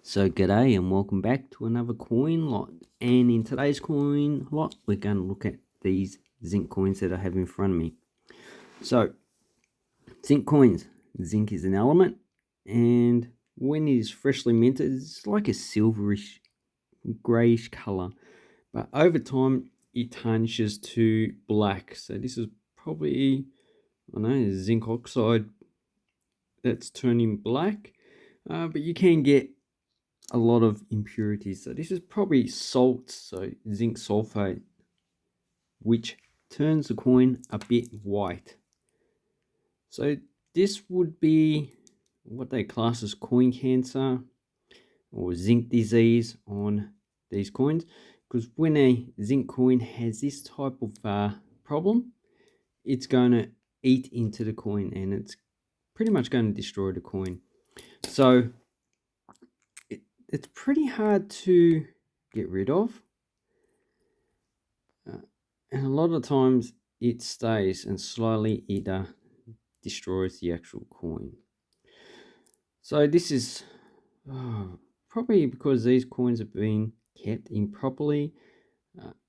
So g'day and welcome back to another coin lot. And in today's coin lot, we're going to look at these zinc coins that I have in front of me. So, zinc coins. Zinc is an element, and when it is freshly minted, it's like a silverish, greyish colour. But over time, it tarnishes to black. So this is probably, zinc oxide that's turning black. But you can get a lot of impurities. So this is probably salt, so zinc sulfate, which turns the coin a bit white. So this would be what they class as coin cancer or zinc disease on these coins, because when a zinc coin has this type of problem, it's going to eat into the coin and it's pretty much going to destroy the coin. So it's pretty hard to get rid of. And a lot of times it stays and slowly it destroys the actual coin. So this is probably because these coins have been kept improperly.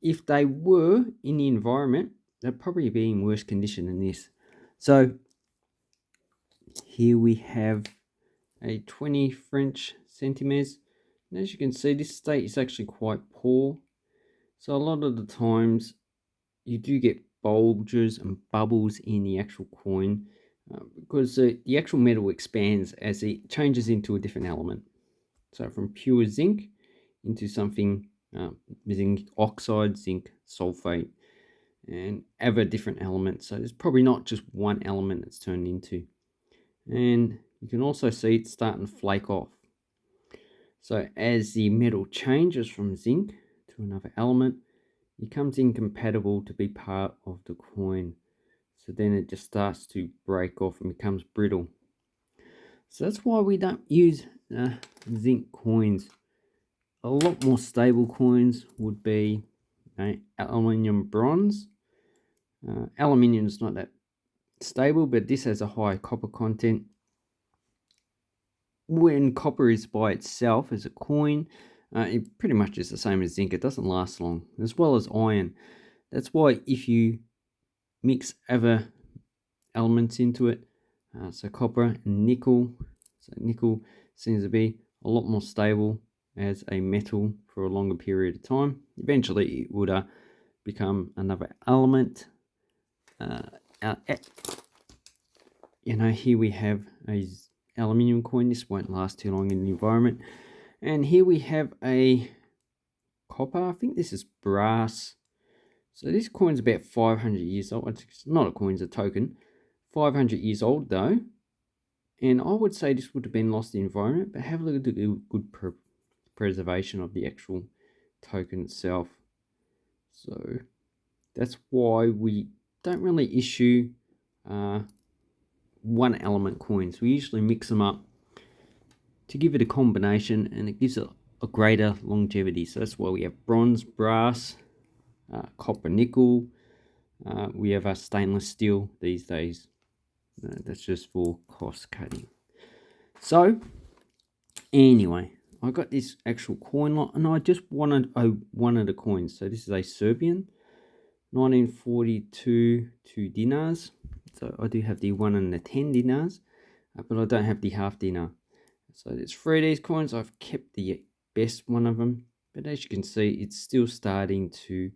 If they were in the environment, they'd probably be in worse condition than this. So here we have a 20 French centimeters. And as you can see, this state is actually quite poor. So a lot of the times you do get bulges and bubbles in the actual coin because the actual metal expands as it changes into a different element. So from pure zinc into something zinc oxide, zinc sulfate, and other different elements. So there's probably not just one element that's turned into. And you can also see it's starting to flake off. So as the metal changes from zinc to another element, it becomes incompatible to be part of the coin. So then it just starts to break off and becomes brittle. So that's why we don't use zinc coins. A lot more stable coins would be aluminium bronze. Aluminium is not that stable, but this has a high copper content. When copper is by itself as a coin, it pretty much is the same as zinc. It doesn't last long, as well as iron. That's why if you mix other elements into it, so copper and nickel, so nickel seems to be a lot more stable as a metal for a longer period of time. Eventually it would become another element. Here we have a aluminium coin. This won't last too long in the environment. And here we have a copper. I think this is brass. So this coin's about 500 years old. It's not a coin, it's a token. 500 years old though. And I would say this would have been lost in the environment, but have a look at the good preservation of the actual token itself. So that's why we don't really issue one element coins. We usually mix them up to give it a combination, and it gives it a greater longevity. So that's why we have bronze, brass, copper, nickel. We have our stainless steel these days. That's just for cost cutting. So anyway, I got this actual coin lot, and I just wanted one of the coins. So this is a Serbian 1942 2 dinars. So I do have the 1 and the 10 dinars, but I don't have the half dinar. So there's 3 of these coins. I've kept the best one of them, but as you can see, it's still starting to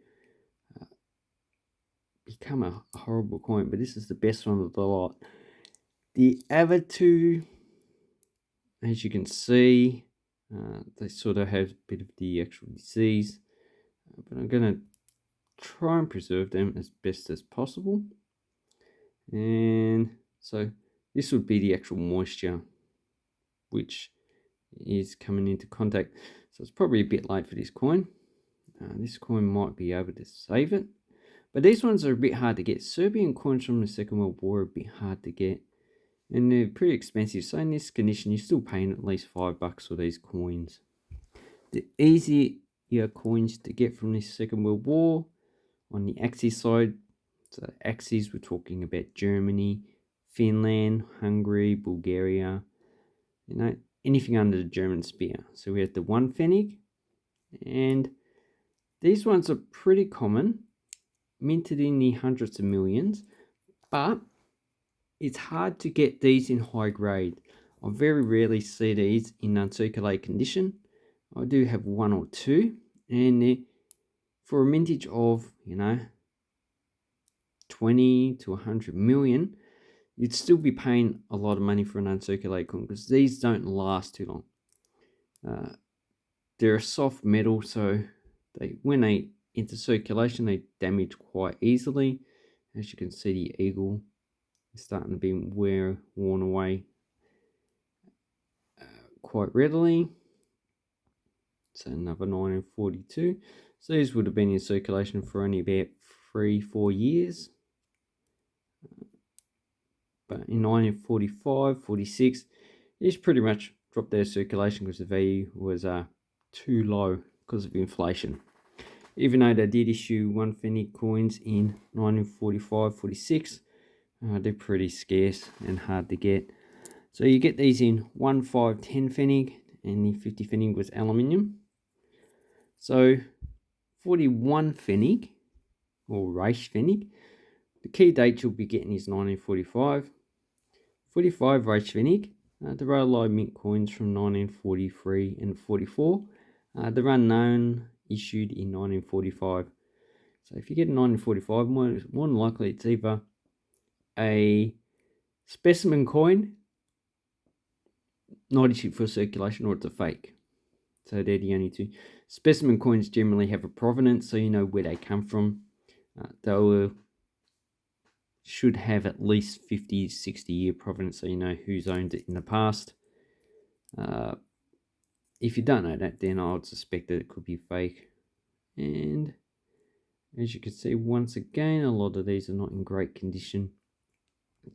become a horrible coin, but this is the best one of the lot. The other two, as you can see, they sort of have a bit of the actual disease, but I'm going to try and preserve them as best as possible. And so this would be the actual moisture which is coming into contact. So it's probably a bit late for this coin. This coin might be able to save it, but these ones are a bit hard to get. Serbian coins from the Second World War are a bit hard to get, and they're pretty expensive. So in this condition, you're still paying at least $5 for these coins. The easier coins to get from this Second World War on the Axis side. So Axis, we're talking about Germany, Finland, Hungary, Bulgaria. anything under the German spear. So we have the 1 Pfennig, and these ones are pretty common, minted in the hundreds of millions, but it's hard to get these in high grade. I very rarely see these in uncirculated condition. I do have one or two, and for a mintage of 20 to 100 million, you'd still be paying a lot of money for an uncirculated coin because these don't last too long. They're a soft metal, so when they enter circulation, they damage quite easily. As you can see, the eagle is starting to be worn away quite readily. So another 1942. So these would have been in circulation for only about 3-4 years. But in 1945, 46, these pretty much dropped their circulation because the value was too low because of inflation. Even though they did issue 1 Pfennig coins in 1945, 46, they're pretty scarce and hard to get. So you get these in 1, 5, 10 Pfennig, and the 50 Pfennig was aluminium. So 41 Pfennig, or Reich Pfennig, the key date you'll be getting is 1945. 45 Reich Pfennig, the Rolo mint coins from 1943 and 44. They're unknown, issued in 1945. So if you get a 1945, more than likely it's either a specimen coin, not issued for circulation, or it's a fake. So they're the only two. Specimen coins generally have a provenance, so you know where they come from. They should have at least 50, 60 year provenance, so you know who's owned it in the past. If you don't know that, then I would suspect that it could be fake. And as you can see, once again, a lot of these are not in great condition.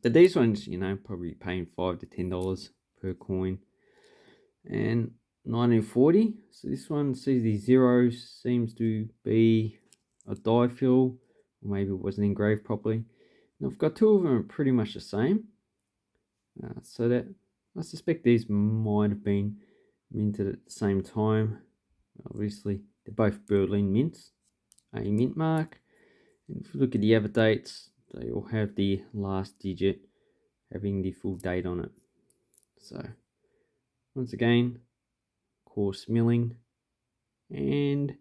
But these ones, probably paying $5 to $10 per coin. And 1940, so this one, see the zero seems to be a difill, or maybe it wasn't engraved properly. Now I've got two of them pretty much the same. So that I suspect these might have been minted at the same time. Obviously, they're both Berlin mints, a mint mark. And if you look at the other dates, they all have the last digit having the full date on it. So, once again, coarse milling, and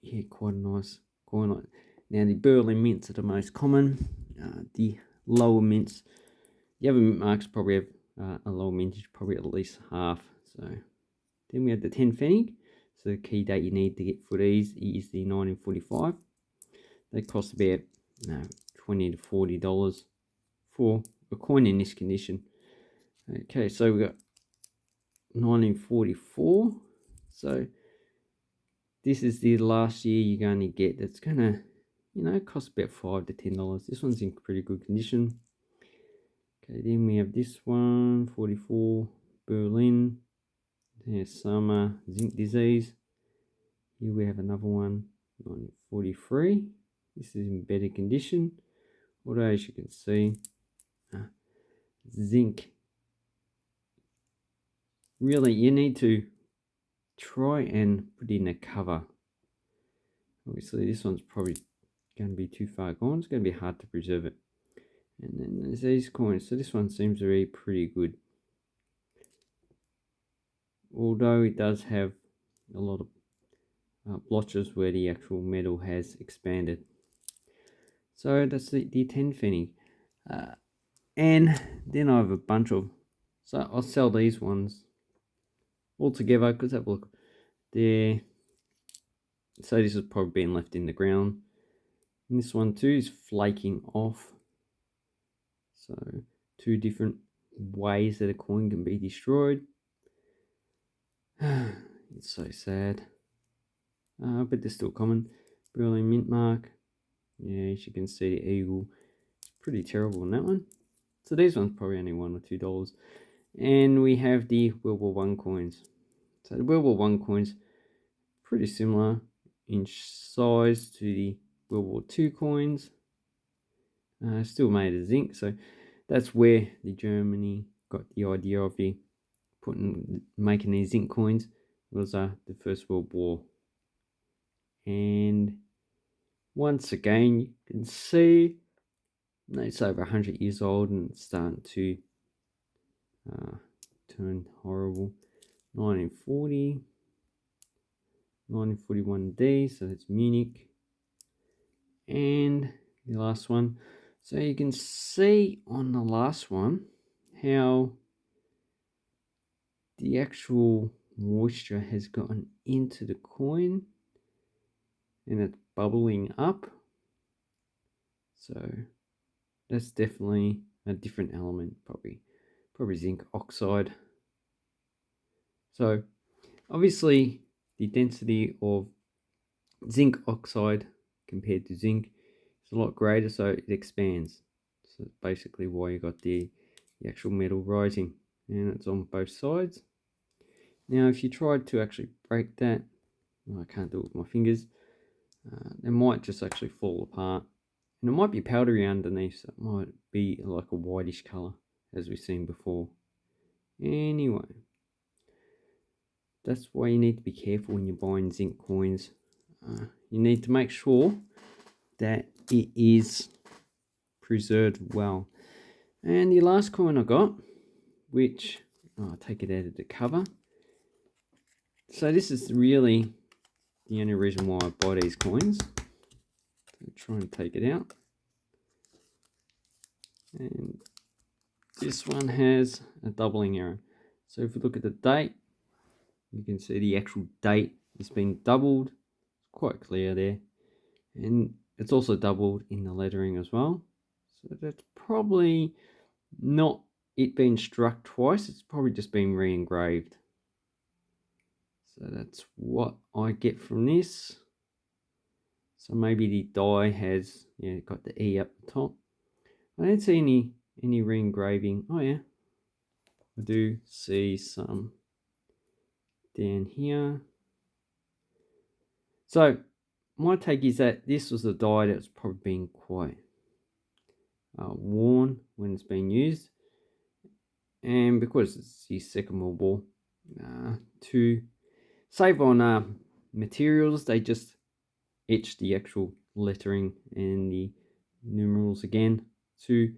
yeah, quite a nice coin. Now, the Berlin mints are the most common. The lower mints, the other mint marks probably have a lower mintage, probably at least half. So then we have the 10 Pfennig. So the key date you need to get for these is the 1945. They cost about $20 to $40 for a coin in this condition. Okay, so we got 1944. So this is the last year you're going to get. That's going to cost about $5 to $10. This one's in pretty good condition. Okay, then we have this one, 44, Berlin. There's some zinc disease. Here we have another one, 1943. This is in better condition. Although, as you can see, zinc. Really, you need to try and put in a cover. Obviously, this one's probably going to be too far gone. It's going to be hard to preserve it. And then there's these coins. So this one seems to be pretty good. Although it does have a lot of blotches where the actual metal has expanded. So that's the 10 Pfennig. And then I have a bunch of... So I'll sell these ones all together because have a look there. So this has probably been left in the ground. And this one too is flaking off. So two different ways that a coin can be destroyed. It's so sad. But they're still common. Berlin mint mark. Yeah, as you can see, the eagle. It's pretty terrible on that one. So these ones probably only $1 or $2. And we have the World War I coins. So the World War I coins, pretty similar in size to the World War II coins. Still made of zinc, so that's where the Germany got the idea of the making these zinc coins was the First World War. And once again, you can see it's over 100 years old and it's starting to turn horrible. 1940, 1941D, so that's Munich. And the last one. So you can see on the last one how the actual moisture has gotten into the coin and it's bubbling up. So that's definitely a different element, probably zinc oxide. So obviously the density of zinc oxide compared to zinc is a lot greater, so it expands. So that's basically why you got the actual metal rising, and it's on both sides. Now if you tried to actually break that, well, I can't do it with my fingers, it might just actually fall apart. And it might be powdery underneath, so it might be like a whitish colour, as we've seen before. Anyway, that's why you need to be careful when you're buying zinc coins. You need to make sure that it is preserved well. And the last coin I got, which I'll take it out of the cover. So this is really the only reason why I buy these coins. So try and take it out. And this one has a doubling error. So if we look at the date, you can see the actual date has been doubled. It's quite clear there. And it's also doubled in the lettering as well. So that's probably not it being struck twice. It's probably just been re-engraved. So that's what I get from this. So maybe the die has got the E up the top. I don't see any re-engraving. Oh yeah, I do see some down here. So my take is that this was a die that's probably been quite worn when it's been used, and because it's the Second World War, to save on materials, they just etch the actual lettering and the numerals again to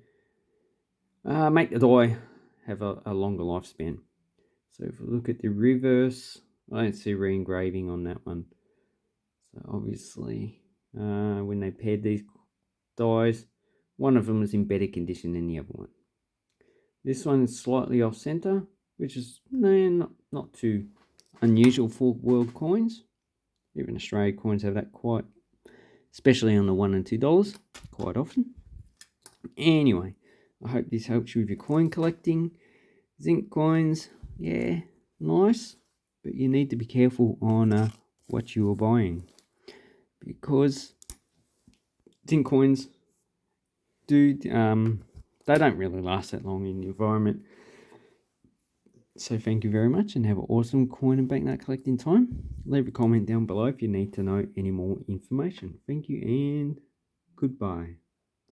make the die have a longer lifespan. So if we look at the reverse, I don't see re-engraving on that one. So obviously when they paired these dies, one of them was in better condition than the other one. This one is slightly off center, which is not too unusual for world coins. Even Australia coins have that quite, especially on the $1 and $2, quite often. Anyway, I hope this helps you with your coin collecting. Zinc coins, yeah, nice, but you need to be careful on what you are buying, because zinc coins they don't really last that long in the environment. So thank you very much and have an awesome coin and banknote collecting time. Leave a comment down below if you need to know any more information. Thank you and goodbye.